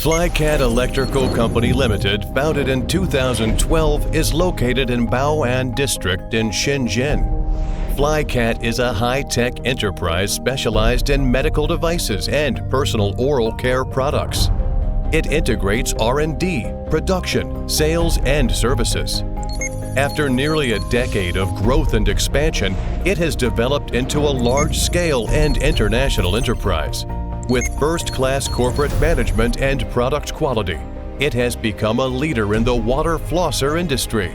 Flycat Electrical Company Limited, founded in 2012, is located in Bao'an District in Shenzhen. Flycat is a high-tech enterprise specialized in medical devices and personal oral care products. It integrates R&D, production, sales, and services. After nearly a decade of growth and expansion, it has developed into a large-scale and international enterprise. With first-class corporate management and product quality, it has become a leader in the water flosser industry.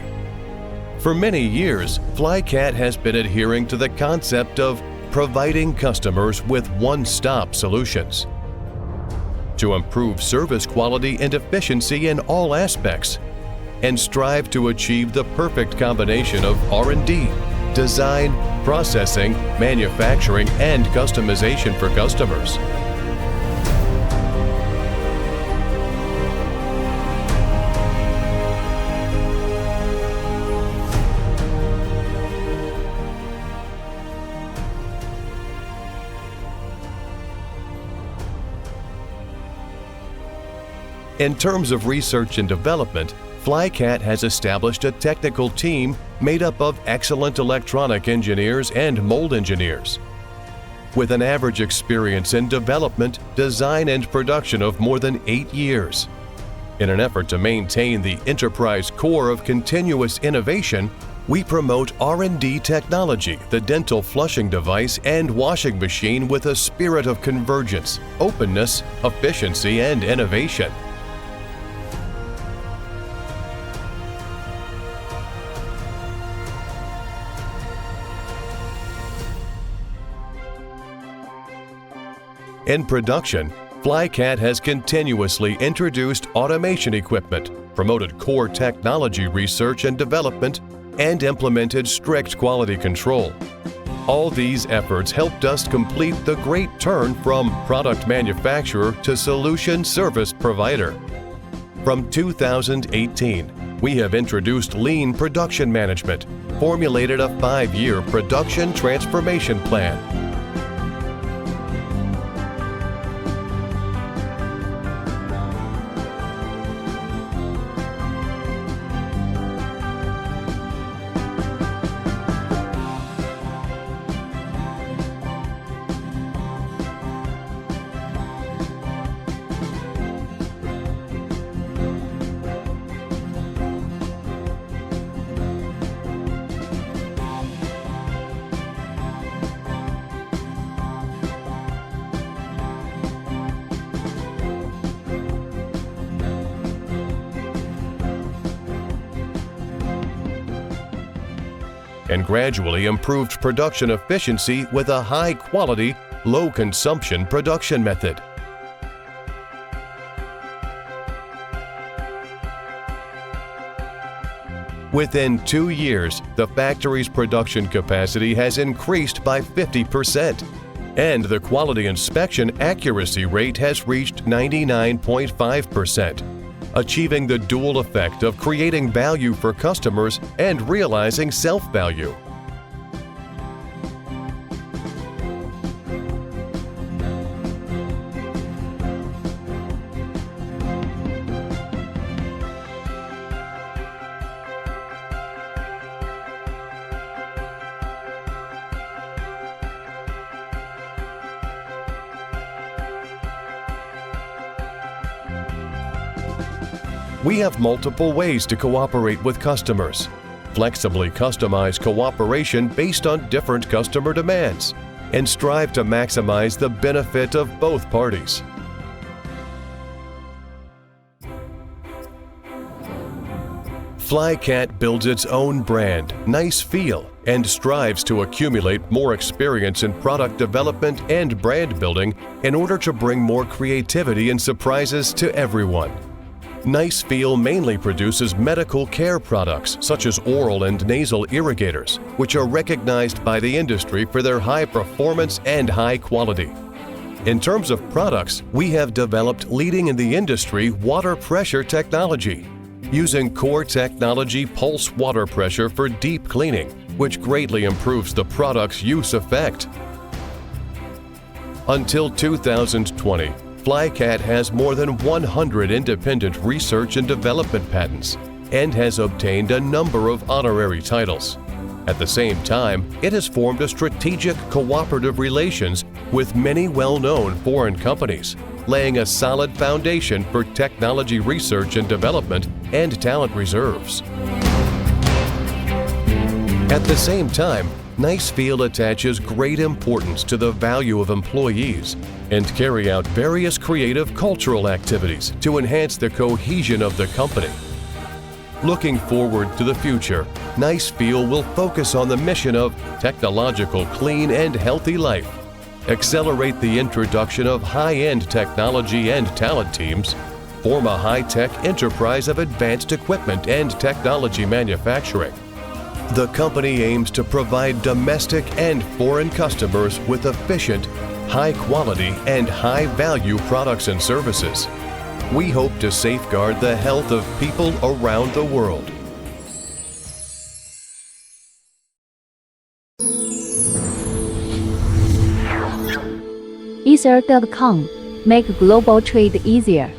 For many years, Flycat has been adhering to the concept of providing customers with one-stop solutions. To improve service quality and efficiency in all aspects, and strive to achieve the perfect combination of R&D, design, processing, manufacturing, and customization for customers. In terms of research and development, Flycat has established a technical team made up of excellent electronic engineers and mold engineers. With an average experience in development, design, and production of more than 8 years. In an effort to maintain the enterprise core of continuous innovation, we promote R&D technology, the dental flushing device and washing machine with a spirit of convergence, openness, efficiency, and innovation. In production, Flycat has continuously introduced automation equipment, promoted core technology research and development, and implemented strict quality control. All these efforts helped us complete the great turn from product manufacturer to solution service provider. From 2018, we have introduced lean production management, formulated a 5-year production transformation plan. And gradually improved production efficiency with a high-quality, low-consumption production method. Within 2 years, the factory's production capacity has increased by 50%, and the quality inspection accuracy rate has reached 99.5%. achieving the dual effect of creating value for customers and realizing self-value. We have multiple ways to cooperate with customers. Flexibly customize cooperation based on different customer demands, and strive to maximize the benefit of both parties. Flycat builds its own brand, Nicefeel, and strives to accumulate more experience in product development and brand building in order to bring more creativity and surprises to everyone. Nicefeel mainly produces medical care products such as oral and nasal irrigators, which are recognized by the industry for their high performance and high quality. In terms of products, we have developed leading in the industry water pressure technology, using core technology pulse water pressure for deep cleaning, which greatly improves the product's use effect. Until 2020, FlyCat has more than 100 independent research and development patents and has obtained a number of honorary titles. At the same time, it has formed a strategic cooperative relations with many well-known foreign companies, laying a solid foundation for technology research and development and talent reserves. At the same time, Nicefeel attaches great importance to the value of employees and carry out various creative cultural activities to enhance the cohesion of the company. Looking forward to the future, Nicefeel will focus on the mission of technological clean and healthy life, accelerate the introduction of high-end technology and talent teams, form a high-tech enterprise of advanced equipment and technology manufacturing. The company aims to provide domestic and foreign customers with efficient, high-quality, and high-value products and services. We hope to safeguard the health of people around the world. Ether.com. Make global trade easier.